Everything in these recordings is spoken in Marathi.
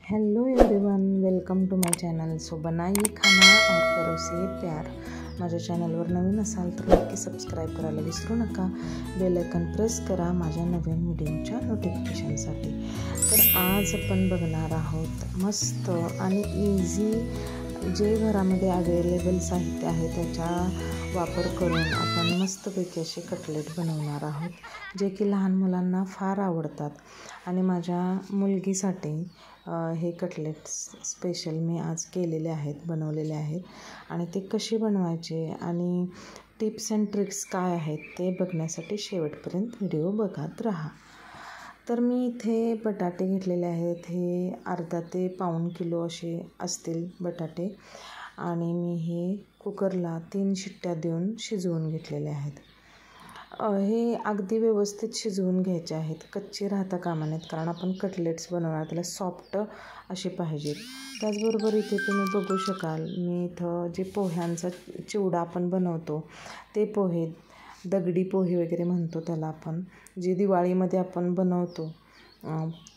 Hello everyone, welcome to my channel. So बनाइए खाना और परोसिए प्यार. माझ्या चॅनलवर नवीन असाल तर नक्की सबस्क्राईब करायला विसरू नका. बेल आयकॉन प्रेस करा माझ्या नवीन व्हिडिओच्या नोटिफिकेशनसाठी. तर आज आपण बघणार आहोत मस्त आणि इझी जे घरामध्ये अवेलेबल साहित्य आहे त्याचा वापर करून आपण मस्तपैकी असे कटलेट बनवणार आहोत, जे की लहान मुलांना फार आवडतात. आणि माझ्या मुलगीसाठी हे कटलेट्स स्पेशल मी आज केलेले आहेत, बनवलेले आहेत. आणि ते कसे बनवायचे आणि टिप्स अँड ट्रिक्स काय आहेत ते बघण्यासाठी शेवटपर्यंत व्हिडिओ बघत राहा. तर मी इथे बटाटे घेतलेले आहेत. हे अर्धा ते पाऊण किलो असे असतील बटाटे. आणि मी हे कुकरला 3 शिट्ट्या देऊन शिजवून घेतलेले आहेत. हे अगदी व्यवस्थित शिजवून घ्यायचे आहेत, कच्चे राहता कामा नयेत, कारण आपण कटलेट्स बनवणार, त्याला सॉफ्ट असे पाहिजेत. त्याचबरोबर इथे तुम्ही बघू शकाल, मी इथं जे पोह्यांचा चिवडा आपण बनवतो ते पोहे, दगडी पोहे वगैरे म्हणतो त्याला आपण, जे दिवाळीमध्ये आपण बनवतो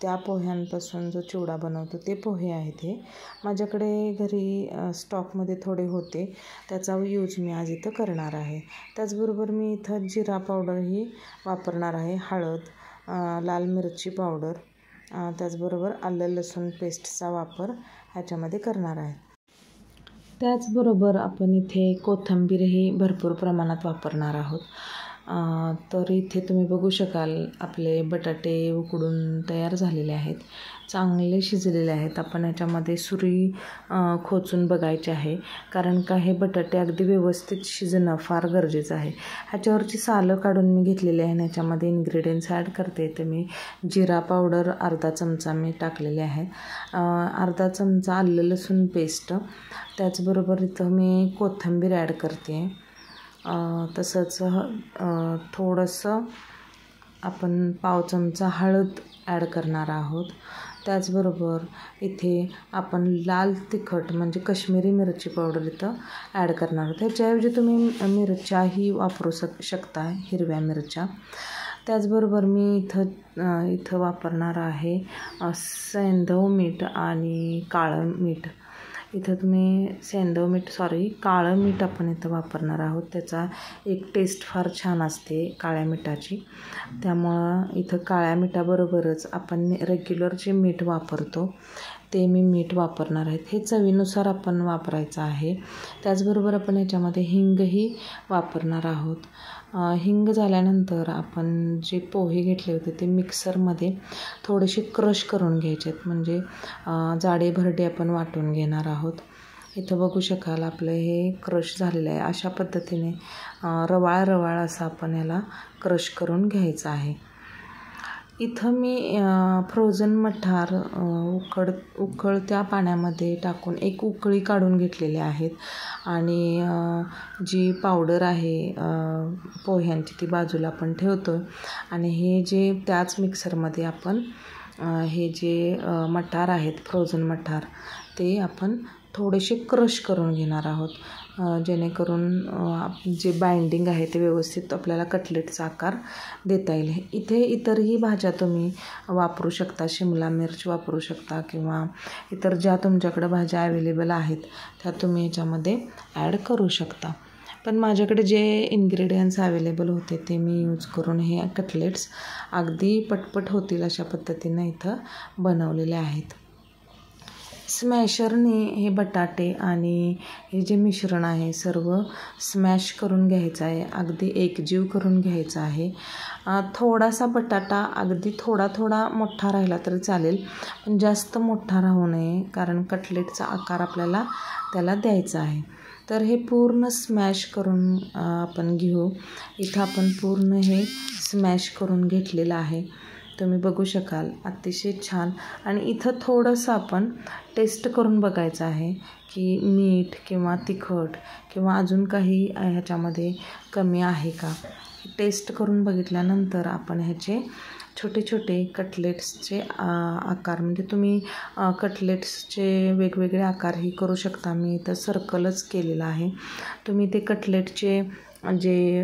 त्या पोह्यांपासून जो चिवडा बनवतो ते पोहे आहेत. हे माझ्याकडे घरी स्टॉकमध्ये थोडे होते, त्याचा यूज मी आज इथं करणार आहे. त्याचबरोबर मी इथं जिरा पावडरही वापरणार आहे, हळद, लाल मिरची पावडर, त्याचबरोबर आलं लसूण पेस्टचा वापर ह्याच्यामध्ये करणार आहे. त्याचबरोबर आपण इथे कोथिंबीरही भरपूर प्रमाणात वापरणार आहोत. तर इथे तुम्ही बघू शकाल आपले बटाटे उकडून तयार झालेले आहेत, चांगले शिजलेले आहेत. आपण याच्यामध्ये सुरी खोचून बघायचे आहे, कारण का हे बटाटे अगदी व्यवस्थित शिजणं फार गरजेचं आहे. ह्याच्यावरची सालं काढून मी घेतलेली आहे. ह्याच्यामध्ये इन्ग्रेडियंट्स ॲड करते. तर मी जिरा पावडर अर्धा चमचा मी टाकलेले आहे, अर्धा चमचा आलं लसूण पेस्ट, त्याचबरोबर इथं मी कोथिंबीर ॲड करते. तसंच थोडंसं आपण पाव चमचा हळद ॲड करणार आहोत. त्याचबरोबर इथे आपण लाल तिखट म्हणजे काश्मीरी मिरची पावडर इथं ॲड करणार आहोत. त्याच्याऐवजी तुम्ही मिरच्याही वापरू शकता, हिरव्या मिरच्या. त्याचबरोबर मी इथं वापरणार आहे सेंधव मीठ आणि काळं मीठ. इथं तुम्ही काळं मीठ आपण इथं वापरणार आहोत. त्याचा एक टेस्ट फार छान असते काळ्या मिठाची, त्यामुळं इथं काळ्या मिठाबरोबरच आपण रेग्युलर जे मीठ वापरतो ते मी मीठ वापरणार आहेत. हे चवीनुसार आपण वापरायचं आहे. त्याचबरोबर आपण याच्यामध्ये हिंगही वापरणार आहोत. हिंग झाल्यानंतर आपण जे पोहे घेतले होते ते मिक्सरमध्ये थोडेसे क्रश करून घ्यायचे आहेत, म्हणजे जाडे भरडे आपण वाटून घेणार आहोत. इथं बघू शकाल आपलं हे क्रश झालेलं आहे. अशा पद्धतीने रवाळ असं आपण याला क्रश करून घ्यायचं आहे. इथं मी फ्रोझन मठार उकळत्या पाण्यामध्ये टाकून एक उकळी काढून घेतलेली आहेत. आणि जी पावडर आहे पोह्यांची ती बाजूला आपण ठेवतो. आणि हे जे त्याच मिक्सरमध्ये आपण हे जे मटार आहेत फ्रोझन मटार ते आपण थोडेसे क्रश करून घेणार आहोत, जेणेकरून जे बाइंडिंग आहे ते व्यवस्थित आपल्याला कटलेटचा आकार देता येईल. इथे इतरही भाज्या तुम्ही वापरू शकता, शिमला मिर्च वापरू शकता किंवा इतर ज्या तुमच्याकडे भाज्या अवेलेबल आहेत त्या तुम्ही याच्यामध्ये ॲड करू शकता. पण माझ्याकडे जे इन्ग्रेडियंट्स अवेलेबल होते ते मी यूज करून हे कटलेट्स अगदी पटपट होतील अशा पद्धतीने इथं बनवलेले आहेत. स्मॅशरने हे बटाटे आणि हे जे मिश्रण आहे सर्व स्मॅश करून घ्यायचं आहे, अगदी एकजीव करून घ्यायचं आहे. थोडासा बटाटा अगदी थोडा मोठा राहिला तरी चालेल, पण जास्त मोठा राहू नये, कारण कटलेटचा आकार आपल्याला त्याला द्यायचा आहे. तर हे पूर्ण स्मॅश करून आपण घेऊ. इथं आपण पूर्ण हे स्मॅश करून घेतलेलं आहे, तुम्ही बघू शकाल, अतिशय छान. आणि इथं थोडंसं आपण टेस्ट करून बघायचं आहे की मीठ किंवा तिखट किंवा अजून काही ह्याच्यामध्ये कमी आहे का. टेस्ट करून बघितल्यानंतर आपण ह्याचे छोटे छोटे कटलेट्सचे आकार, म्हणजे तुम्ही कटलेट्सचे वेगवेगळे आकारही करू शकता. मी इथं सर्कलच केलेलं आहे. तुम्ही ते कटलेटचे जे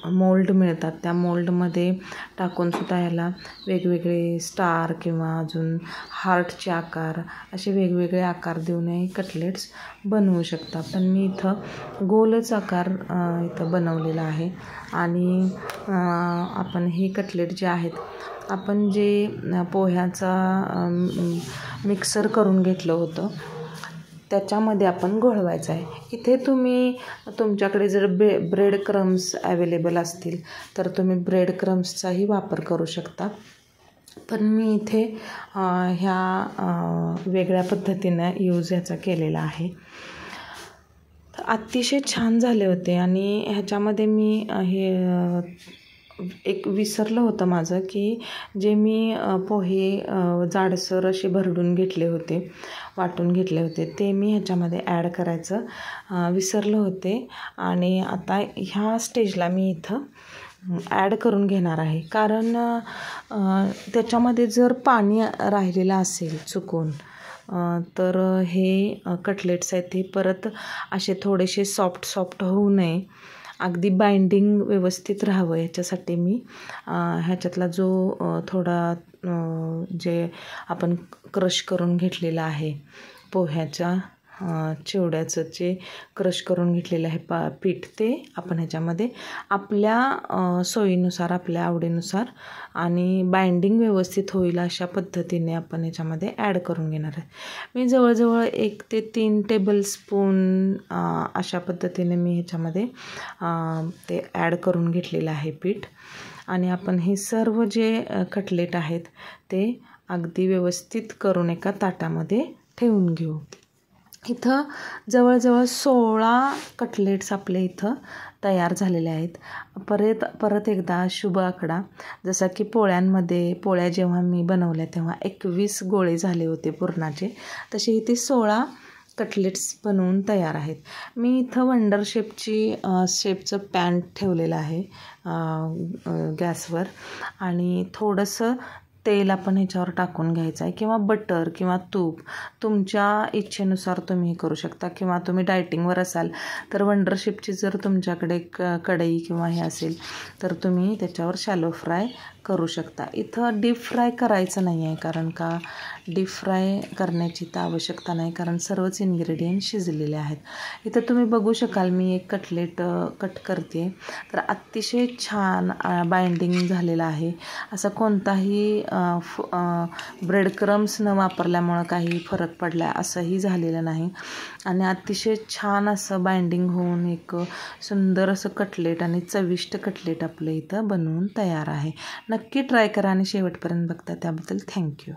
मोल्ड मिळतात, त्या मोल्डमध्ये टाकूनसुद्धा याला वेगवेगळे स्टार किंवा अजून हार्टचे आकार असे वेगवेगळे आकार देऊनही कटलेट्स बनवू शकता. पण मी इथं गोलच आकार इथं बनवलेला आहे. आणि आपण हे कटलेट जे आहेत आपण जे पोह्याचा मिक्सर करून घेतलं होतं त्याच्यामध्ये आपण घोळवायचं आहे. इथे तुम्ही तुमच्याकडे जर ब्रेड क्रम्स अवेलेबल असतील तर तुम्ही ब्रेड क्रम्सचाही वापर करू शकता. पण मी इथे ह्या वेगळ्या पद्धतीनं यूज ह्याचा केलेला आहे. तर अतिशय छान झाले होते. आणि ह्याच्यामध्ये मी हे एक विसरलं होतं माझं की जे मी पोहे जाडसर असे भरडून घेतले होते, वाटून घेतले होते, ते मी ह्याच्यामध्ये ॲड करायचं विसरलं होते. आणि आता ह्या स्टेजला मी इथं ॲड करून घेणार आहे. कारण त्याच्यामध्ये जर पाणी राहिलेलं असेल चुकून तर हे कटलेट्स आहेत ते परत असे थोडेसे सॉफ्ट होऊ नये, अगदी बाइंडिंग व्यवस्थित राहावं याच्यासाठी मी ह्याच्यातला जो थोडा जे आपण क्रश करून घेतलेला आहे पोह्याच्या चिवड्याचं जे क्रश करून घेतलेलं आहे पीठ ते आपण ह्याच्यामध्ये आपल्या सोयीनुसार आपल्या आवडीनुसार आणि बाइंडिंग व्यवस्थित होईल अशा पद्धतीने आपण ह्याच्यामध्ये ॲड करून घेणार आहे. मी जवळजवळ 1 ते 3 टेबलस्पून अशा पद्धतीने मी ह्याच्यामध्ये ते ॲड करून घेतलेलं आहे पीठ. आणि आपण हे सर्व जे कटलेट आहेत ते अगदी व्यवस्थित करून एका ताटामध्ये ठेवून घेऊ. इथं जवळजवळ 16 कटलेट्स आपले इथं तयार झालेले आहेत. परत एकदा शुभ आकडा, जसा की पोळ्या जेव्हा मी बनवल्या तेव्हा 21 गोळे झाले होते पुरणाचे, तसे इथे 16 कटलेट्स बनवून तयार आहेत. मी इथं वंडर शेपचं पॅन ठेवलेलं आहे गॅसवर. आणि थोडंसं तेल आपण ह्याच्यावर टाकून घ्यायचं आहे, किंवा बटर किंवा तूप तुमच्या इच्छेनुसार तुम्ही करू शकता. किंवा तुम्ही डायटिंगवर असाल तर वंडर शेपची जर तुमच्याकडे कढई किंवा हे असेल तर तुम्ही त्याच्यावर शॅलो फ्राय करू शकता. इथं डीप फ्राय करायचं नाही आहे, कारण का डीप फ्राय करण्याची तर आवश्यकता नाही, कारण सर्वच इन्ग्रेडियंट शिजलेले आहेत. इथं तुम्ही बघू शकाल मी एक कटलेट कट करते, तर अतिशय छान बाइंडिंग झालेलं आहे. असं कोणताही ब्रेड क्रम्स न वापरल्यामुळं काही फरक पडला असंही झालेलं नाही. आणि अतिशय छान असं बाइंडिंग होऊन एक सुंदर असं कटलेट आणि चविष्ट कटलेट आपलं इथं बनवून तयार आहे. नक्की ट्राय करा आणि शेवटपर्यंत बघता त्याबद्दल थँक्यू.